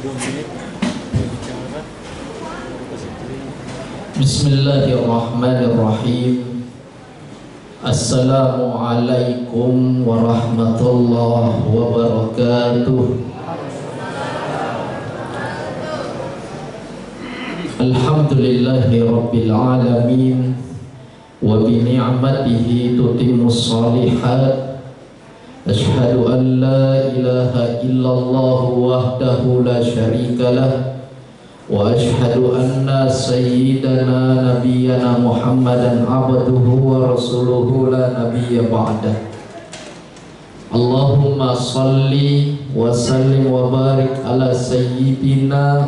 menit berbicara. Bismillahirrahmanirrahim. Assalamualaikum warahmatullahi wabarakatuh. Alhamdulillahi rabbil alamin. Wa bi ni'matihi tutimmus shalihat. Asyhadu an la ilaha illallah wahdahu la syarikalah. Wa asyhadu anna sayyidana nabiyyana Muhammadan abduhu wa rasuluhu la nabiyya ba'dah. Allahumma salli wa sallim wa barik ala sayyidina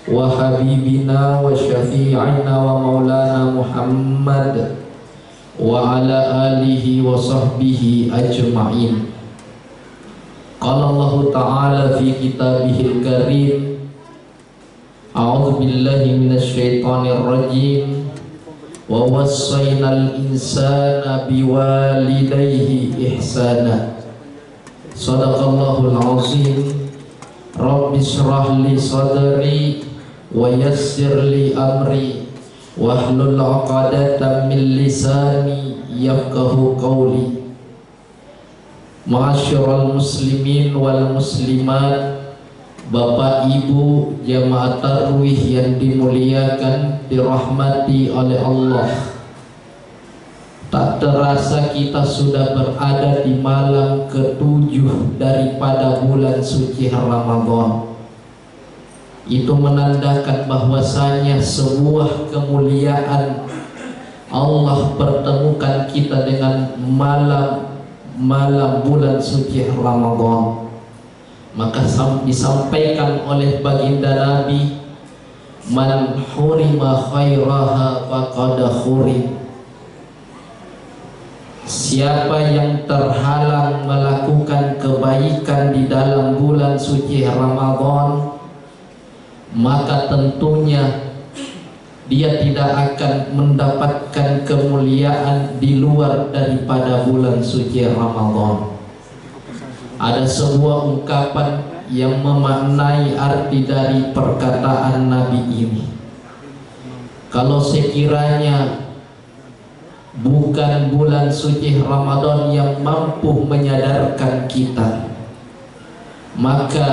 wa habibina wa syafi'ina wa maulana Muhammad wa ala alihi wa sahbihi ajma'in. Qala Allah ta'ala fi kitabihil karim, a'udzu billahi minasy syaithanir rajim, wa wassaynal insana biwalidayhi ihsana. Shadaqallahul azim. Rabbi shrah li sadri wa yassir li amri wahlul 'uqdatam min lisani yafqahu qawli. Ma'asyiral muslimin wal muslimat, Bapak Ibu jamaah tarawih yang dimuliakan, dirahmati oleh Allah. Tak terasa kita sudah berada di malam ke-7 daripada bulan suci Ramadan. Itu menandakan bahwasanya sebuah kemuliaan Allah pertemukan kita dengan malam bulan suci Ramadan. Maka disampaikan oleh baginda Nabi, man hurima khairaha faqad hurim. Siapa yang terhalang melakukan kebaikan di dalam bulan suci Ramadan, maka tentunya dia tidak akan mendapatkan kemuliaan di luar daripada bulan suci Ramadan. Ada sebuah ungkapan yang memaknai arti dari perkataan Nabi ini. Kalau sekiranya bukan bulan suci Ramadan yang mampu menyadarkan kita, maka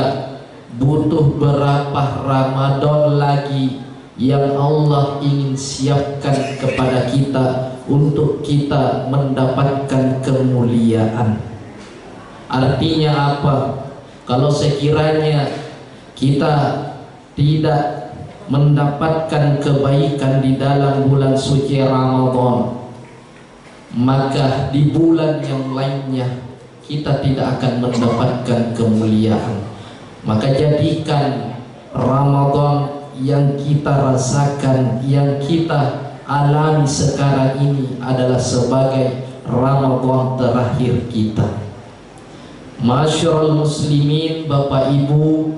butuh berapa Ramadan lagi yang Allah ingin siapkan kepada kita untuk kita mendapatkan kemuliaan. Artinya apa? Kalau sekiranya kita tidak mendapatkan kebaikan di dalam bulan suci Ramadan, maka di bulan yang lainnya kita tidak akan mendapatkan kemuliaan. Maka jadikan Ramadan yang kita rasakan, yang kita alami sekarang ini adalah sebagai Ramadan terakhir kita. Masyarul muslimin, Bapak Ibu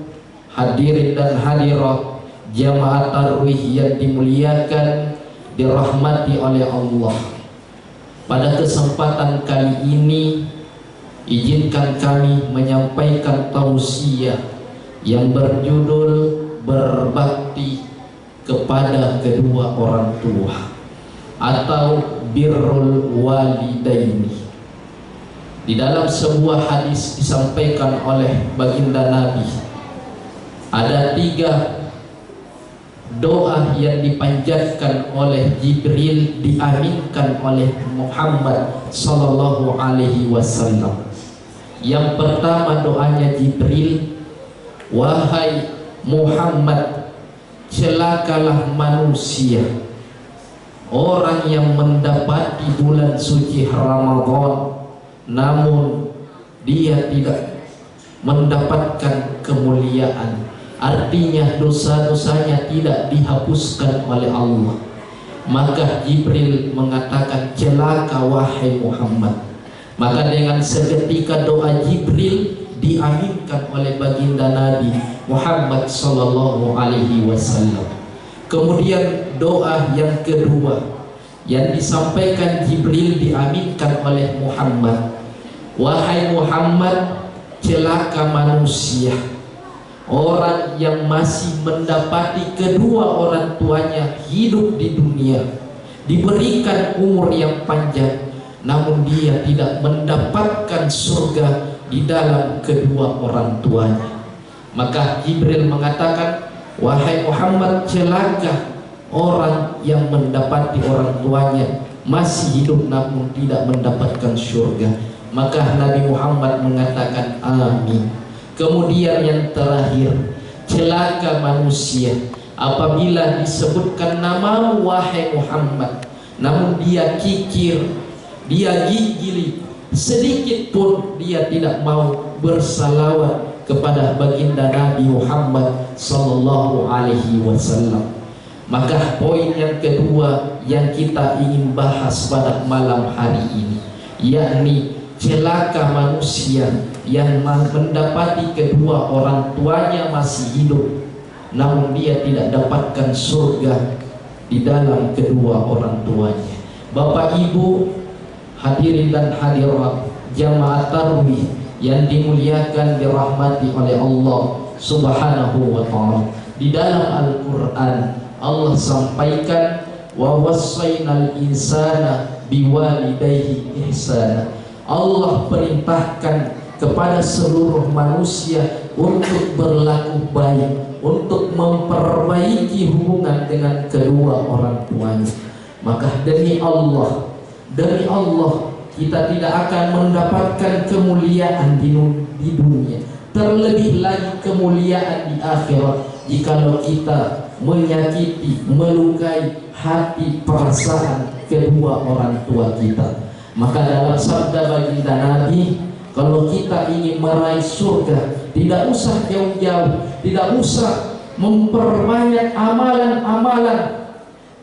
hadirin dan hadirat jamaah tarawih yang dimuliakan, dirahmati oleh Allah. Pada kesempatan kali ini izinkan kami menyampaikan tausiah yang berjudul berbakti kepada kedua orang tua atau birrul walidaini. Di dalam sebuah hadis disampaikan oleh baginda Nabi, ada 3 doa yang dipanjatkan oleh Jibril, diaminkan oleh Muhammad sallallahu alaihi wasallam. Yang pertama doanya Jibril, wahai Muhammad, celakalah manusia, orang yang mendapati bulan suci Ramadan namun dia tidak mendapatkan kemuliaan. Artinya dosa-dosanya tidak dihapuskan oleh Allah. Maka Jibril mengatakan, celaka wahai Muhammad. Maka dengan seketika doa Jibril diaminkan oleh baginda Nabi Muhammad sallallahu alaihi wasallam. Kemudian doa yang kedua yang disampaikan Jibril diaminkan oleh Muhammad, wahai Muhammad, celaka manusia, orang yang masih mendapati kedua orang tuanya hidup di dunia, diberikan umur yang panjang, namun dia tidak mendapatkan surga di dalam kedua orang tuanya. Maka Jibril mengatakan, wahai Muhammad, celaka orang yang mendapati orang tuanya masih hidup namun tidak mendapatkan surga. Maka Nabi Muhammad mengatakan amin. Kemudian yang terakhir, celaka manusia apabila disebutkan namamu wahai Muhammad, namun dia kikir, dia gigili, sedikit pun dia tidak mau bersalawat kepada baginda Nabi Muhammad sallallahu alaihi wasallam. Maka poin yang kedua yang kita ingin bahas pada malam hari ini, yakni celaka manusia yang mendapati kedua orang tuanya masih hidup namun dia tidak dapatkan surga di dalam kedua orang tuanya. Bapak Ibu hadirin dan hadirat jamaah tarawih yang dimuliakan, dirahmati oleh Allah Subhanahu wa ta'ala, di dalam Al-Qur'an Allah sampaikan, wa wassaynal insana biwalidayhi ihsana. Allah perintahkan kepada seluruh manusia untuk berlaku baik, untuk memperbaiki hubungan dengan kedua orang tuanya. Maka demi Allah kita tidak akan mendapatkan kemuliaan di dunia, terlebih lagi kemuliaan di akhirat, jikalau kita menyakiti, melukai hati perasaan kedua orang tua kita. Maka dalam sabda baginda Nabi, kalau kita ingin meraih surga, tidak usah jauh-jauh, tidak usah memperbanyak amalan-amalan,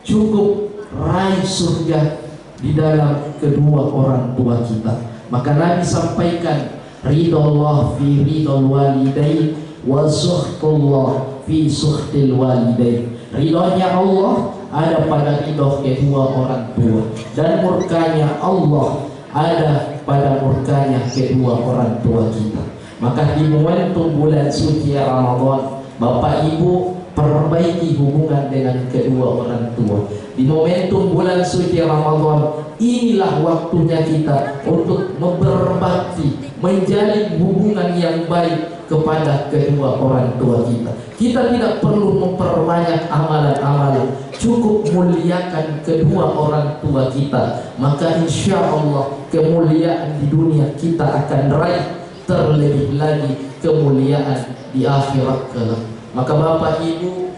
cukup raih surga di dalam kedua orang tua kita. Maka Nabi sampaikan, ridallah fi ridal walidain wa sukhtullah fi sukhtil walidain. Ridhonya Allah ada pada ridho kedua orang tua, dan murkanya Allah ada pada murkanya kedua orang tua kita. Maka di momentum bulan suci Ramadan, Bapak Ibu perbaiki hubungan dengan kedua orang tua. Di momentum bulan suci Ramadan, inilah waktunya kita untuk berbakti, menjalin hubungan yang baik kepada kedua orang tua kita. Kita tidak perlu memperbanyak amalan-amalan, cukup muliakan kedua orang tua kita. Maka insya Allah kemuliaan di dunia kita akan raih, terlebih lagi kemuliaan di akhirat kelak. Maka Bapak Ibu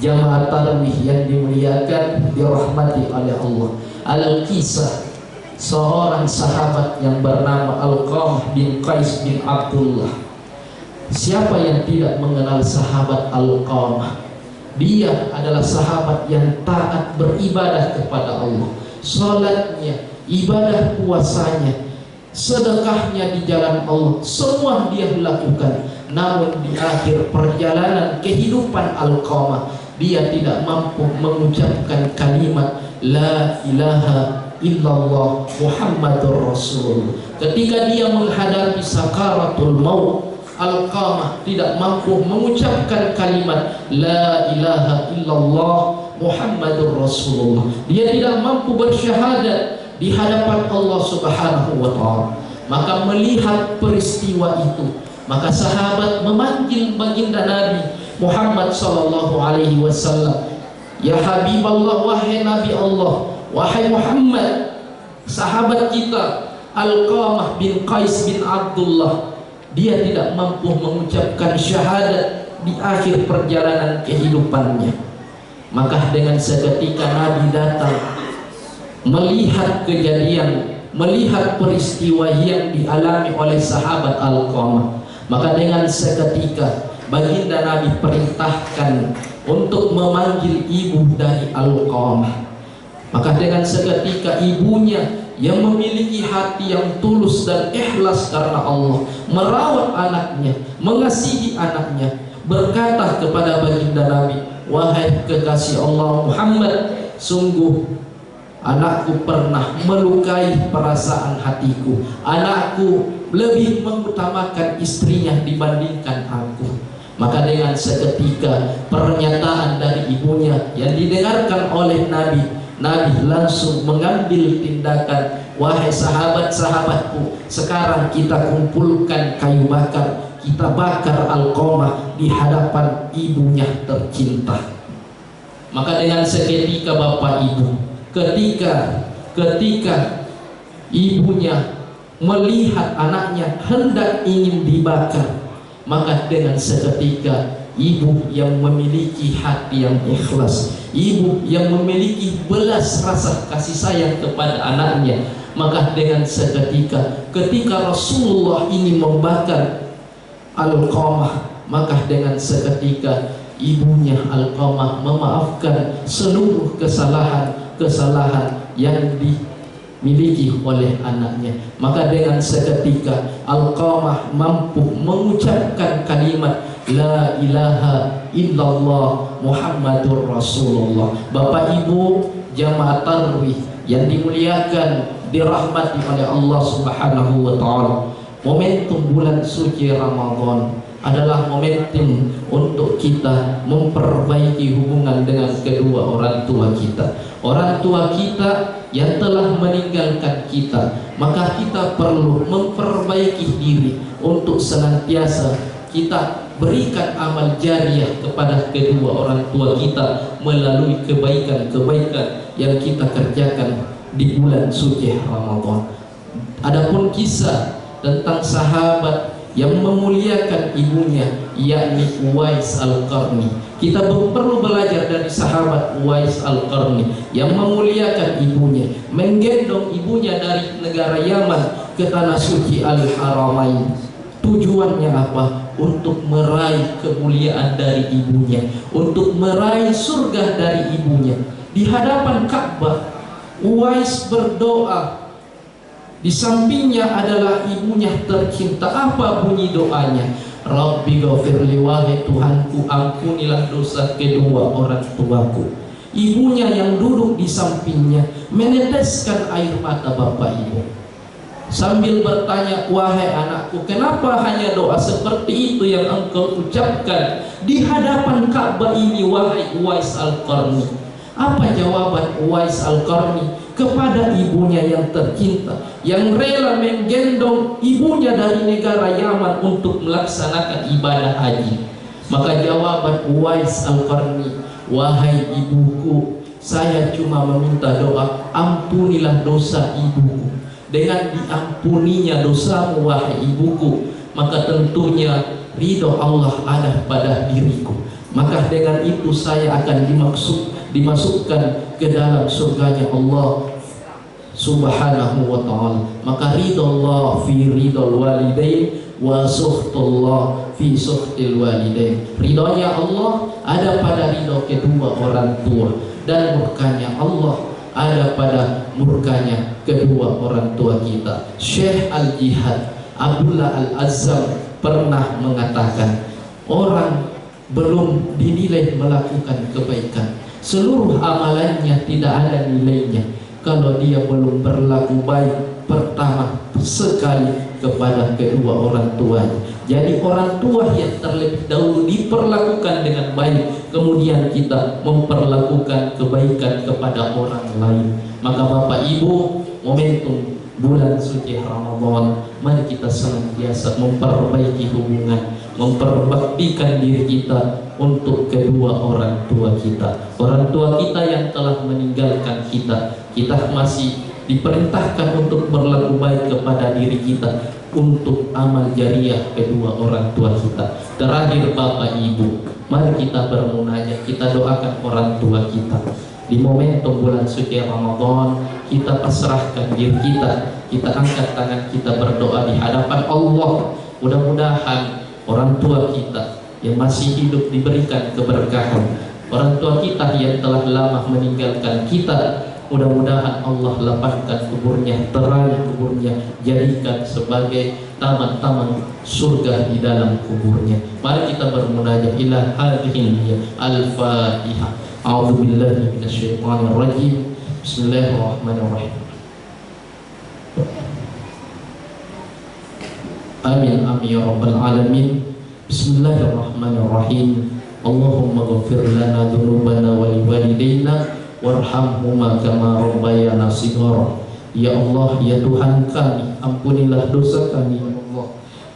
jamaah tarawih yang dimuliakan, dirahmati oleh Allah, Al-Kisah seorang sahabat yang bernama Alqamah bin Qais bin Abdullah. Siapa yang tidak mengenal sahabat Alqamah? Dia adalah sahabat yang taat beribadah kepada Allah. Salatnya, ibadah puasanya, sedekahnya di jalan Allah, semua dia lakukan. Namun di akhir perjalanan kehidupan Alqamah, dia tidak mampu mengucapkan kalimat La ilaha illallah Muhammadur Rasulullah. Ketika dia menghadapi sakaratul maut, Alqamah tidak mampu mengucapkan kalimat La ilaha illallah Muhammadur Rasulullah. Dia tidak mampu bersyahadat di hadapan Allah Subhanahu wa ta'ala. Maka melihat peristiwa itu, maka sahabat memanggil baginda Nabi Muhammad sallallahu alaihi wasallam, ya Habiballah, wahai Nabi Allah, wahai Muhammad. Sahabat kita Alqamah bin Qais bin Abdullah, dia tidak mampu mengucapkan syahadat di akhir perjalanan kehidupannya. Maka dengan seketika Nabi datang, melihat kejadian, melihat peristiwa yang dialami oleh sahabat Alqamah. Maka dengan seketika baginda Nabi perintahkan untuk memanggil ibu dari Alqamah. Maka dengan seketika ibunya yang memiliki hati yang tulus dan ikhlas karena Allah, merawat anaknya, mengasihi anaknya, berkata kepada baginda Nabi, wahai kekasih Allah Muhammad, sungguh anakku pernah melukai perasaan hatiku. Anakku lebih mengutamakan istrinya dibandingkan aku. Maka dengan seketika pernyataan dari ibunya yang didengarkan oleh Nabi, Nabi langsung mengambil tindakan. Wahai sahabat-sahabatku, sekarang kita kumpulkan kayu bakar, kita bakar Alqamah di hadapan ibunya tercinta. Maka dengan seketika Bapak Ibu, ketika ibunya melihat anaknya hendak ingin dibakar, maka dengan seketika ibu yang memiliki hati yang ikhlas, ibu yang memiliki belas rasa kasih sayang kepada anaknya, maka dengan seketika ketika Rasulullah ingin membakar Alqamah, maka dengan seketika ibunya Alqamah memaafkan seluruh kesalahan yang dimiliki oleh anaknya. Maka dengan seketika Alqamah mampu mengucapkan kalimat La ilaha illallah Muhammadur Rasulullah. Bapak Ibu jamaah tarawih yang dimuliakan, dirahmati oleh Allah Subhanahu wa taala, momentum bulan suci Ramadan adalah momentum untuk kita memperbaiki hubungan dengan kedua orang tua kita. Orang tua kita yang telah meninggalkan kita, maka kita perlu memperbaiki diri untuk senantiasa kita berikan amal jariah kepada kedua orang tua kita melalui kebaikan-kebaikan yang kita kerjakan di bulan suci Ramadan. Adapun kisah tentang sahabat yang memuliakan ibunya, yakni Uwais Al-Qarni, kita perlu belajar dari sahabat Uwais Al-Qarni yang memuliakan ibunya, menggendong ibunya dari negara Yaman ke tanah suci Al-Haramain. Tujuannya apa? Untuk meraih kemuliaan dari ibunya, untuk meraih surga dari ibunya. Di hadapan Ka'bah, Uwais berdoa. Di sampingnya adalah ibunya tercinta. Apa bunyi doanya? Rabbi ghafirli, wahai Tuhanku, ampunilah dosa kedua orang tuaku. Ibunya yang duduk di sampingnya meneteskan air mata Bapak Ibu, sambil bertanya, wahai anakku, kenapa hanya doa seperti itu yang engkau ucapkan di hadapan Ka'bah ini, wahai Uwais Al-Qarni? Apa jawaban Uwais Al-Qarni kepada ibunya yang tercinta, yang rela menggendong ibunya dari negara Yaman untuk melaksanakan ibadah haji? Maka jawaban Uwais Al-Qarni, wahai ibuku, saya cuma meminta doa, ampunilah dosa ibuku. Dengan diampuninya dosamu, wahai ibuku, maka tentunya ridho Allah ada pada diriku. Maka dengan itu saya akan dimasukkan ke dalam surganya Allah Subhanahu wa ta'ala. Maka ridho Allah fi ridho walidain wa sukhtullah fi sukhtil walidain. Ridhonya Allah ada pada ridho kedua orang tua, dan murkanya Allah ada pada murkanya kedua orang tua kita. Syekh Al-Jihad Abdullah Al-Azzam pernah mengatakan, orang belum dinilai melakukan kebaikan, seluruh amalannya tidak ada nilainya kalau dia belum berlaku baik pertama sekali kepada kedua orang tuanya. Jadi orang tua yang terlebih dahulu diperlakukan dengan baik, kemudian kita memperlakukan kebaikan kepada orang lain. Maka Bapak Ibu, momentum bulan suci Ramadan, mari kita senantiasa memperbaiki hubungan, memperbaktikan diri kita untuk kedua orang tua kita. Orang tua kita yang telah meninggalkan kita, kita masih diperintahkan untuk berlaku baik kepada diri kita, untuk amal jariah kedua orang tua kita. Terakhir Bapak Ibu, mari kita bermunajat, kita doakan orang tua kita. Di momentum bulan suci Ramadan, kita pasrahkan diri kita angkat tangan kita berdoa di hadapan Allah. Mudah-mudahan orang tua kita yang masih hidup diberikan keberkahan, orang tua kita yang telah lama meninggalkan kita, mudah-mudahan Allah lapangkan kuburnya, terangi kuburnya, jadikan sebagai taman-taman surga di dalam kuburnya. Mari kita bermunajat ila hadhihi al-Fatihah. A'udzu billahi minasyaitonir rajim. Bismillahirrahmanirrahim. Amin amin ya rabbal alamin. Bismillahirrahmanirrahim. Allahumma ghafir lana dzunubana wa liwalidayna warhamhuma kama rabbayana shighara. Ya Allah, ya Tuhan kami, ampunilah dosa kami ya Allah.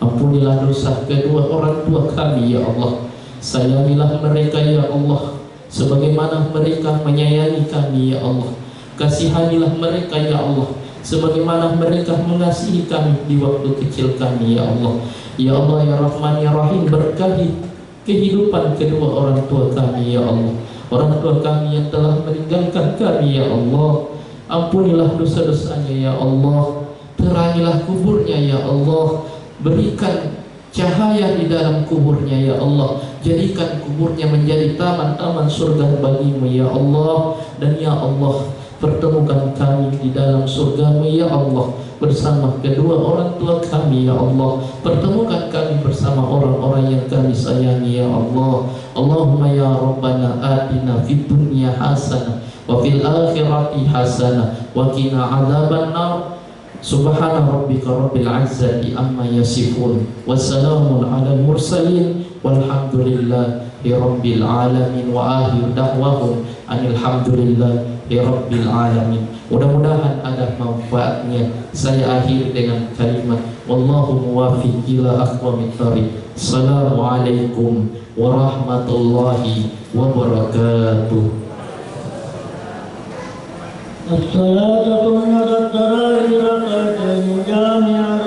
Ampunilah dosa kedua orang tua kami ya Allah. Sayangilah mereka ya Allah, sebagaimana mereka menyayangi kami ya Allah. Kasihanilah mereka ya Allah, sebagaimana mereka mengasihi kami di waktu kecil kami ya Allah. Ya Allah ya Rahman ya Rahim, berkahi kehidupan kedua orang tua kami ya Allah. Orang tua kami yang telah meninggalkan kami ya Allah, ampunilah dosa-dosanya ya Allah. Terangilah kuburnya ya Allah, berikan cahaya di dalam kuburnya ya Allah. Jadikan kuburnya menjadi taman-taman surga bagimu ya Allah. Dan ya Allah, pertemukan kami di dalam surgamu ya Allah, bersama kedua orang tua kami ya Allah. Pertemukan kami bersama orang-orang yang kami sayangi ya Allah. Allahumma ya Rabbana atina fid dunya hasanah wa fil akhirati hasanah wa qina adzabannar. Subhana rabbika rabbil izzati amma yasifun, wassalamun alal mursalin, walhamdulillahi rabbil alamin, wa akhir da'wahum alhamdulillahi rabbil alamin. Mudah-mudahan ada manfaatnya. Saya akhir dengan kalimat wallahu muwaffiq ila aqwamit thariq. Assalamualaikum warahmatullahi wabarakatuh. الصلاة كنا ترى ركعتين جامعة